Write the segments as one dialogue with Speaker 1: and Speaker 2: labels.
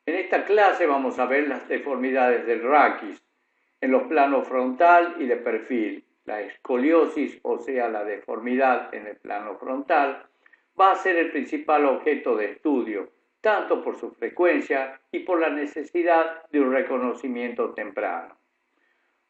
Speaker 1: En esta clase vamos a ver las deformidades del raquis en los planos frontal y de perfil. La escoliosis, o sea, la deformidad en el plano frontal, va a ser el principal objeto de estudio, tanto por su frecuencia y por la necesidad de un reconocimiento temprano.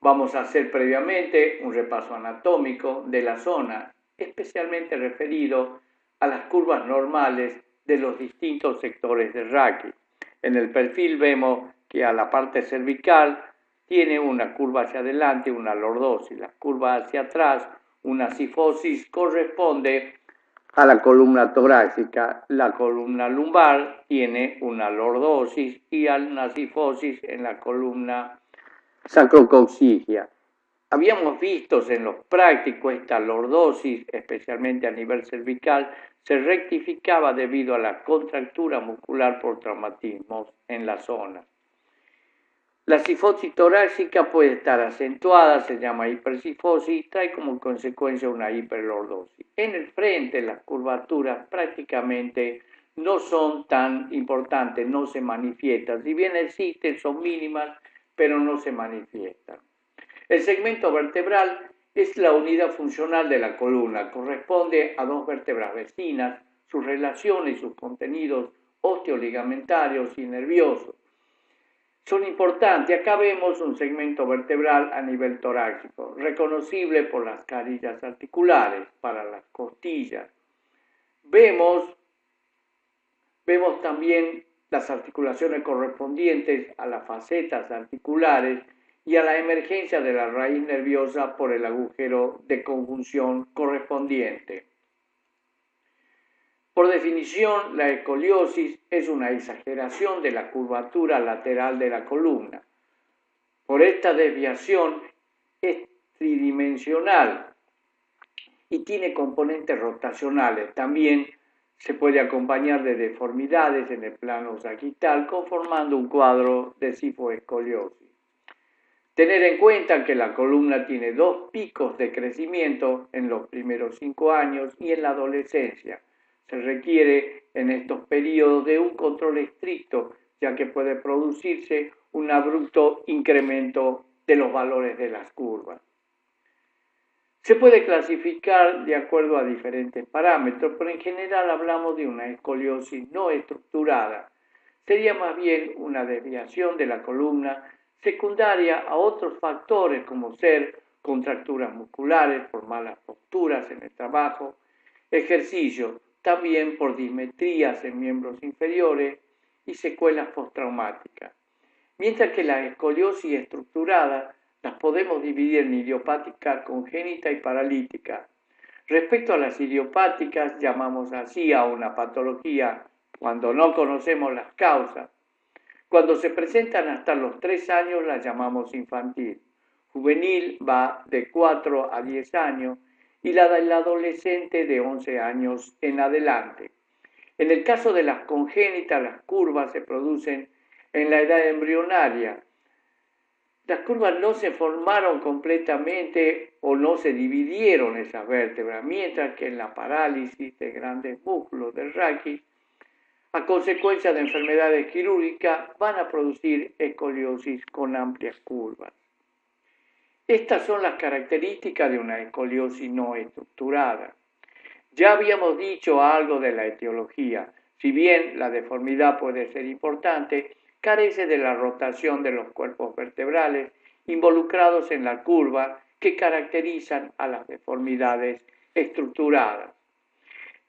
Speaker 1: Vamos a hacer previamente un repaso anatómico de la zona, especialmente referido a las curvas normales de los distintos sectores del raquis. En el perfil vemos que a la parte cervical tiene una curva hacia adelante, una lordosis. La curva hacia atrás, una sifosis, corresponde a la columna torácica. La columna lumbar tiene una lordosis y una sifosis en la columna sacrocoxigia. Habíamos visto en los prácticos esta lordosis, especialmente a nivel cervical, se rectificaba debido a la contractura muscular por traumatismos en la zona. La sifosis torácica puede estar acentuada, se llama hipersifosis, y trae como consecuencia una hiperlordosis. En el frente las curvaturas prácticamente no son tan importantes, no se manifiestan. Si bien existen, son mínimas, pero no se manifiestan. El segmento vertebral es la unidad funcional de la columna, corresponde a dos vértebras vecinas, sus relaciones y sus contenidos osteoligamentarios y nerviosos son importantes. Acá vemos un segmento vertebral a nivel torácico, reconocible por las carillas articulares para las costillas. Vemos también las articulaciones correspondientes a las facetas articulares y a la emergencia de la raíz nerviosa por el agujero de conjunción correspondiente. Por definición, la escoliosis es una exageración de la curvatura lateral de la columna. Por esta desviación es tridimensional y tiene componentes rotacionales. También se puede acompañar de deformidades en el plano sagital, conformando un cuadro de sifoescoliosis. Tener en cuenta que la columna tiene dos picos de crecimiento en los primeros 5 años y en la adolescencia. Se requiere en estos periodos de un control estricto, ya que puede producirse un abrupto incremento de los valores de las curvas. Se puede clasificar de acuerdo a diferentes parámetros, pero en general hablamos de una escoliosis no estructurada. Sería más bien una desviación de la columna secundaria a otros factores como ser contracturas musculares por malas posturas en el trabajo, ejercicio, también por dismetrías en miembros inferiores y secuelas postraumáticas. Mientras que la escoliosis estructurada las podemos dividir en idiopática, congénita y paralítica. Respecto a las idiopáticas, llamamos así a una patología cuando no conocemos las causas. Cuando se presentan hasta los 3 años la llamamos infantil. Juvenil va de 4 a 10 años y la del adolescente de 11 años en adelante. En el caso de las congénitas, las curvas se producen en la edad embrionaria. Las curvas no se formaron completamente o no se dividieron esas vértebras, mientras que en la parálisis de grandes músculos del raquis, a consecuencia de enfermedades quirúrgicas, van a producir escoliosis con amplias curvas. Estas son las características de una escoliosis no estructurada. Ya habíamos dicho algo de la etiología. Si bien la deformidad puede ser importante, carece de la rotación de los cuerpos vertebrales involucrados en la curva que caracterizan a las deformidades estructuradas.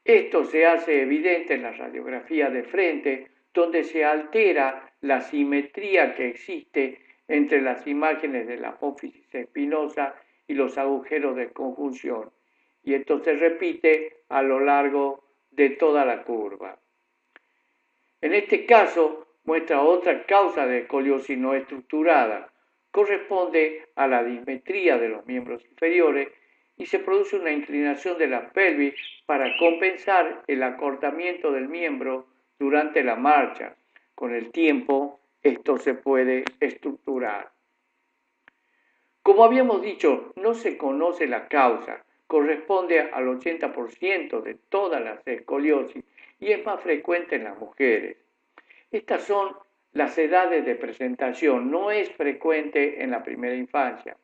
Speaker 1: Esto se hace evidente en la radiografía de frente, donde se altera la simetría que existe entre las imágenes de la apófisis espinosa y los agujeros de conjunción, y esto se repite a lo largo de toda la curva. En este caso, muestra otra causa de escoliosis no estructurada. Corresponde a la dismetría de los miembros inferiores y se produce una inclinación de la pelvis para compensar el acortamiento del miembro durante la marcha. Con el tiempo, esto se puede estructurar. Como habíamos dicho, no se conoce la causa. Corresponde al 80% de todas las escoliosis y es más frecuente en las mujeres. Estas son las edades de presentación. No es frecuente en la primera infancia.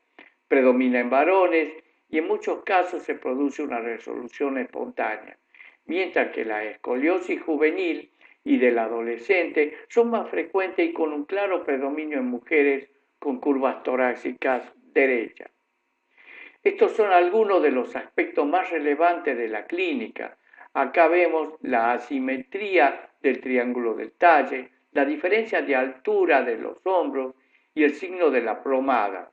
Speaker 1: Predomina en varones y en muchos casos se produce una resolución espontánea, mientras que la escoliosis juvenil y del adolescente son más frecuentes y con un claro predominio en mujeres con curvas torácicas derechas. Estos son algunos de los aspectos más relevantes de la clínica. Acá vemos la asimetría del triángulo del talle, la diferencia de altura de los hombros y el signo de la plomada.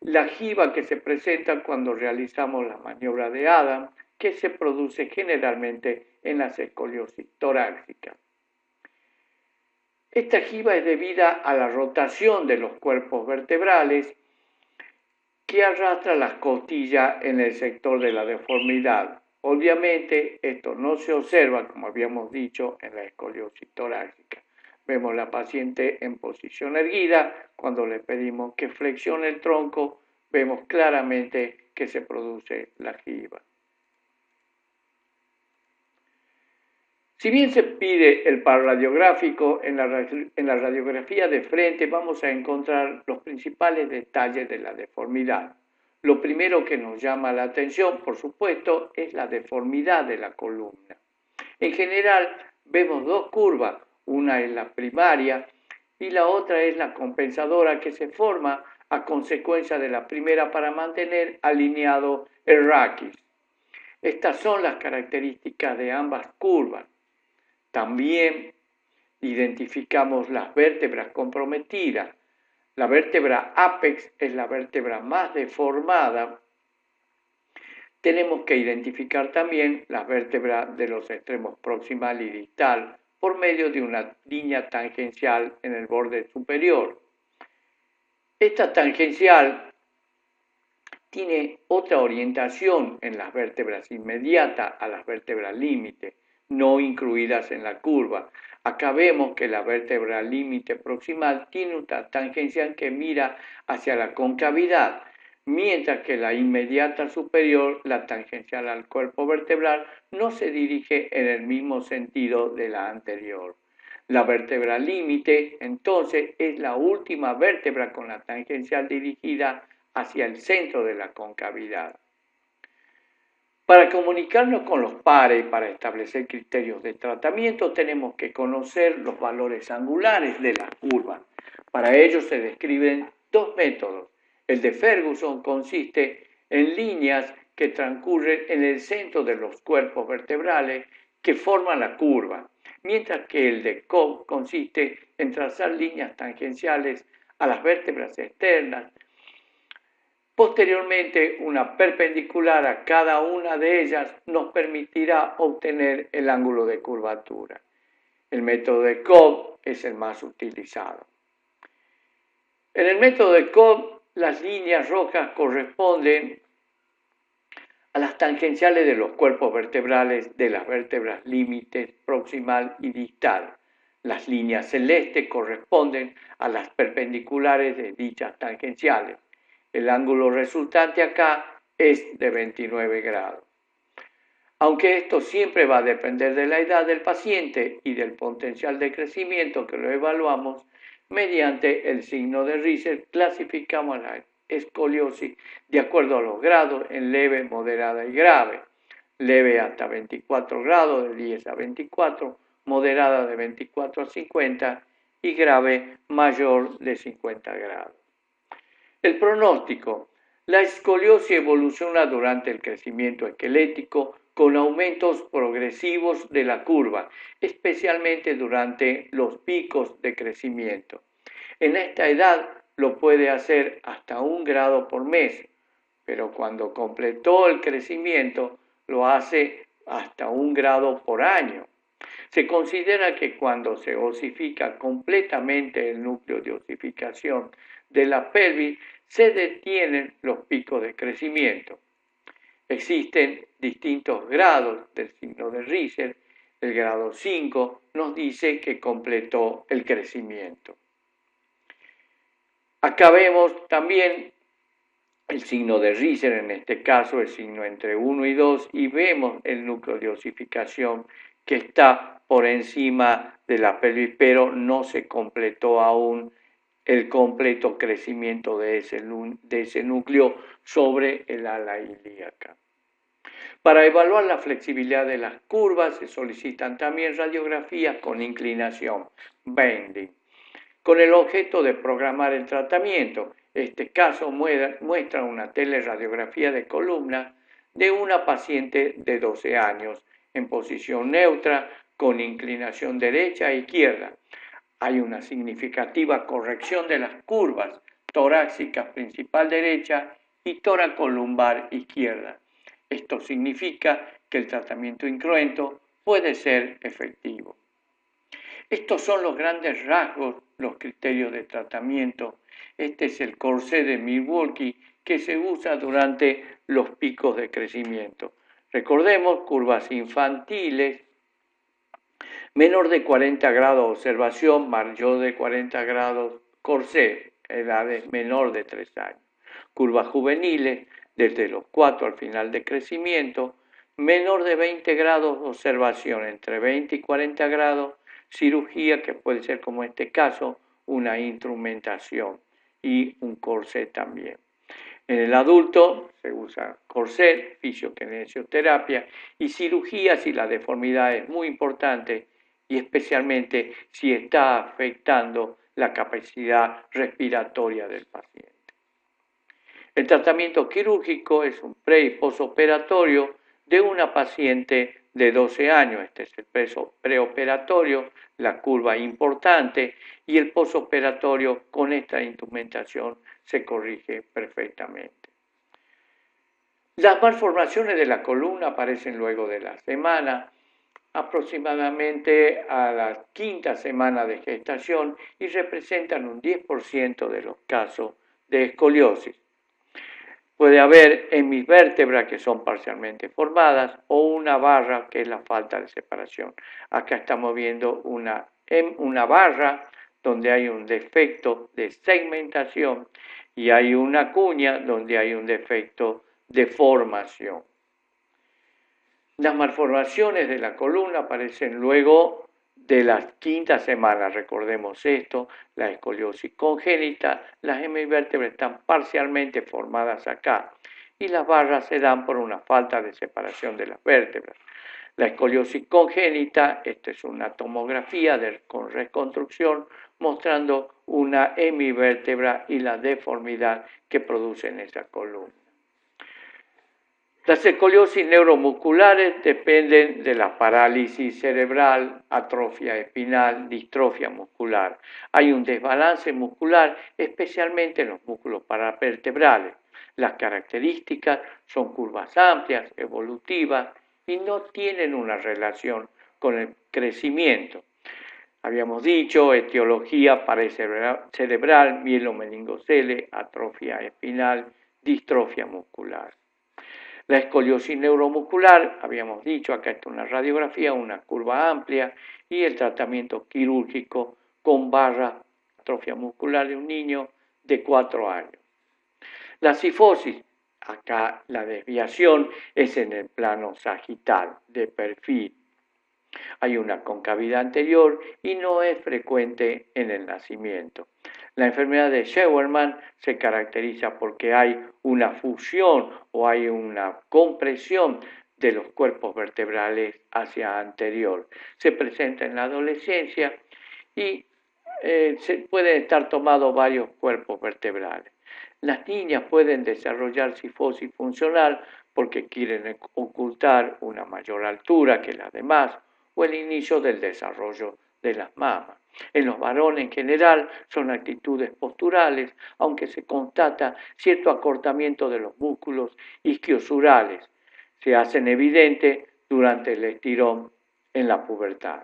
Speaker 1: La jiba que se presenta cuando realizamos la maniobra de Adam, que se produce generalmente en las escoliosis torácicas. Esta jiba es debida a la rotación de los cuerpos vertebrales que arrastra las costillas en el sector de la deformidad. Obviamente esto no se observa, como habíamos dicho, en la escoliosis torácica. Vemos la paciente en posición erguida. Cuando le pedimos que flexione el tronco, vemos claramente que se produce la jiba. Si bien se pide el pararadiográfico, en la radiografía de frente vamos a encontrar los principales detalles de la deformidad. Lo primero que nos llama la atención, por supuesto, es la deformidad de la columna. En general, vemos dos curvas, una es la primaria y la otra es la compensadora que se forma a consecuencia de la primera para mantener alineado el raquis. Estas son las características de ambas curvas. También identificamos las vértebras comprometidas. La vértebra apex es la vértebra más deformada. Tenemos que identificar también las vértebras de los extremos proximal y distal por medio de una línea tangencial en el borde superior. Esta tangencial tiene otra orientación en las vértebras inmediatas a las vértebras límite, no incluidas en la curva. Acá vemos que la vértebra límite proximal tiene una tangencial que mira hacia la concavidad, mientras que la inmediata superior, la tangencial al cuerpo vertebral, no se dirige en el mismo sentido de la anterior. La vértebra límite, entonces, es la última vértebra con la tangencial dirigida hacia el centro de la concavidad. Para comunicarnos con los pares y para establecer criterios de tratamiento tenemos que conocer los valores angulares de las curvas. Para ello se describen dos métodos. El de Ferguson consiste en líneas que transcurren en el centro de los cuerpos vertebrales que forman la curva, mientras que el de Cobb consiste en trazar líneas tangenciales a las vértebras externas. Posteriormente, una perpendicular a cada una de ellas nos permitirá obtener el ángulo de curvatura. El método de Cobb es el más utilizado. En el método de Cobb, las líneas rojas corresponden a las tangenciales de los cuerpos vertebrales de las vértebras límites proximal y distal. Las líneas celestes corresponden a las perpendiculares de dichas tangenciales. El ángulo resultante acá es de 29 grados. Aunque esto siempre va a depender de la edad del paciente y del potencial de crecimiento que lo evaluamos, mediante el signo de Richter clasificamos la escoliosis de acuerdo a los grados en leve, moderada y grave. Leve hasta 24 grados, de 10 a 24, moderada de 24 a 50 y grave mayor de 50 grados. El pronóstico. La escoliosis evoluciona durante el crecimiento esquelético con aumentos progresivos de la curva, especialmente durante los picos de crecimiento. En esta edad lo puede hacer hasta 1 grado por mes, pero cuando completó el crecimiento lo hace hasta 1 grado por año. Se considera que cuando se osifica completamente el núcleo de osificación de la pelvis, se detienen los picos de crecimiento. Existen distintos grados del signo de Richter. El grado 5 nos dice que completó el crecimiento. Acá vemos también el signo de Richter, en este caso el signo entre 1 y 2, y vemos el núcleo de osificación que está por encima de la pelvis, pero no se completó aún el completo crecimiento de ese núcleo sobre el ala ilíaca. Para evaluar la flexibilidad de las curvas se solicitan también radiografías con inclinación, bending, con el objeto de programar el tratamiento. Este caso muestra una teleradiografía de columna de una paciente de 12 años en posición neutra con inclinación derecha e izquierda. Hay una significativa corrección de las curvas torácicas principal derecha y toracolumbar izquierda. Esto significa que el tratamiento incruento puede ser efectivo. Estos son los grandes rasgos, los criterios de tratamiento. Este es el corsé de Milwaukee que se usa durante los picos de crecimiento. Recordemos, curvas infantiles, menor de 40 grados observación, mayor de 40 grados corsé, edades menor de 3 años. Curvas juveniles, desde los 4 al final de crecimiento, menor de 20 grados observación, entre 20 y 40 grados, cirugía que puede ser como en este caso, una instrumentación y un corsé también. En el adulto se usa corset, fisiokinesioterapia y cirugía si la deformidad es muy importante y especialmente si está afectando la capacidad respiratoria del paciente. El tratamiento quirúrgico es un pre- y posoperatorio de una paciente de 12 años. Este es el preoperatorio, la curva importante, y el posoperatorio con esta instrumentación se corrige perfectamente. Las malformaciones de la columna aparecen luego de la semana, aproximadamente a la quinta semana de gestación y representan un 10% de los casos de escoliosis. Puede haber hemivértebras que son parcialmente formadas o una barra que es la falta de separación. Acá estamos viendo una barra donde hay un defecto de segmentación y hay una cuña donde hay un defecto de formación. Las malformaciones de la columna aparecen luego de las quintas semanas, recordemos esto, la escoliosis congénita, las hemivértebras están parcialmente formadas acá y las barras se dan por una falta de separación de las vértebras. La escoliosis congénita, esta es una tomografía con reconstrucción mostrando una hemivértebra y la deformidad que producen esa columna. Las escoliosis neuromusculares dependen de la parálisis cerebral, atrofia espinal, distrofia muscular. Hay un desbalance muscular, especialmente en los músculos paravertebrales. Las características son curvas amplias, evolutivas y no tienen una relación con el crecimiento. Habíamos dicho, etiología paracerebral, mielomeningocele, atrofia espinal, distrofia muscular. La escoliosis neuromuscular, habíamos dicho, acá está una radiografía, una curva amplia y el tratamiento quirúrgico con barra, atrofia muscular de un niño de 4 años. La cifosis, acá la desviación es en el plano sagital, de perfil. Hay una concavidad anterior y no es frecuente en el nacimiento. La enfermedad de Scheuermann se caracteriza porque hay una fusión o hay una compresión de los cuerpos vertebrales hacia anterior. Se presenta en la adolescencia y se pueden estar tomados varios cuerpos vertebrales. Las niñas pueden desarrollar cifosis funcional porque quieren ocultar una mayor altura que las demás o el inicio del desarrollo de las mamas. En los varones en general son actitudes posturales, aunque se constata cierto acortamiento de los músculos isquiosurales. Se hacen evidentes durante el estirón en la pubertad.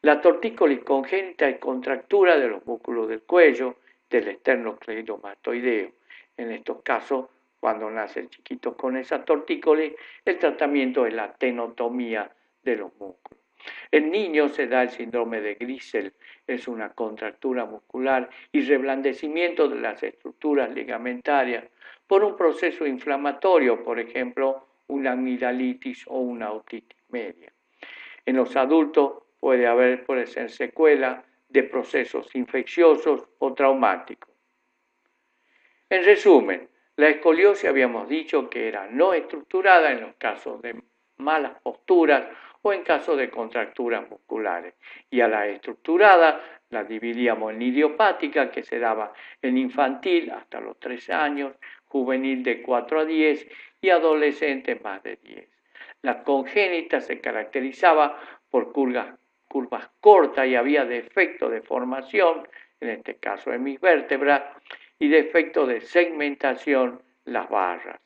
Speaker 1: La tortícolis congénita es contractura de los músculos del cuello, del esternocleidomastoideo. En estos casos, cuando nace el chiquito con esa tortícolis, el tratamiento es la tenotomía de los músculos. En niños se da el síndrome de Grisel, es una contractura muscular y reblandecimiento de las estructuras ligamentarias por un proceso inflamatorio, por ejemplo, una amigdalitis o una otitis media. En los adultos puede ser secuela de procesos infecciosos o traumáticos. En resumen, la escoliosis habíamos dicho que era no estructurada en los casos de malas posturas o en caso de contracturas musculares. Y a la estructurada la dividíamos en idiopática, que se daba en infantil hasta los 3 años, juvenil de 4 a 10 y adolescente más de 10. La congénita se caracterizaba por curvas cortas y había defecto de formación, en este caso en mis vértebras, y defecto de segmentación, las barras.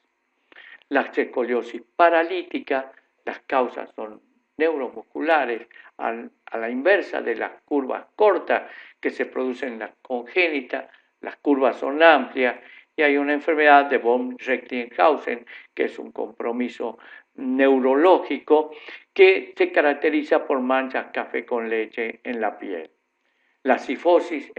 Speaker 1: La escoliosis paralítica, las causas son neuromusculares, a la inversa de las curvas cortas que se producen en la congénita, las curvas son amplias y hay una enfermedad de von Recklinghausen, que es un compromiso neurológico que se caracteriza por manchas café con leche en la piel. La cifosis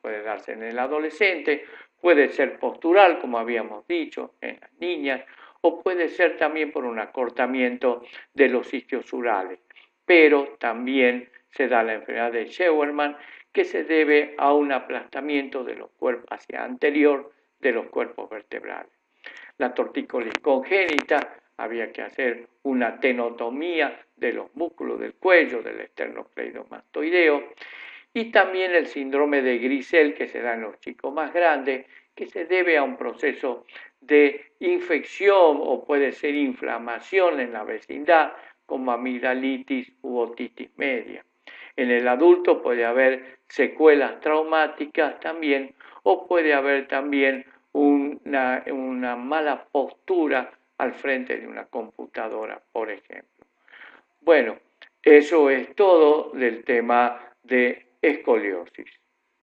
Speaker 1: puede darse en el adolescente, puede ser postural, como habíamos dicho, en las niñas, o puede ser también por un acortamiento de los isquiosurales. Pero también se da la enfermedad de Scheuermann, que se debe a un aplastamiento de los cuerpos hacia anterior de los cuerpos vertebrales. La tortícolis congénita, había que hacer una tenotomía de los músculos del cuello, del esternocleidomastoideo, y también el síndrome de Grisel, que se da en los chicos más grandes, que se debe a un proceso de infección o puede ser inflamación en la vecindad, como amigdalitis u otitis media. En el adulto puede haber secuelas traumáticas también, o puede haber también una mala postura al frente de una computadora, por ejemplo. Bueno, eso es todo del tema de escoliosis.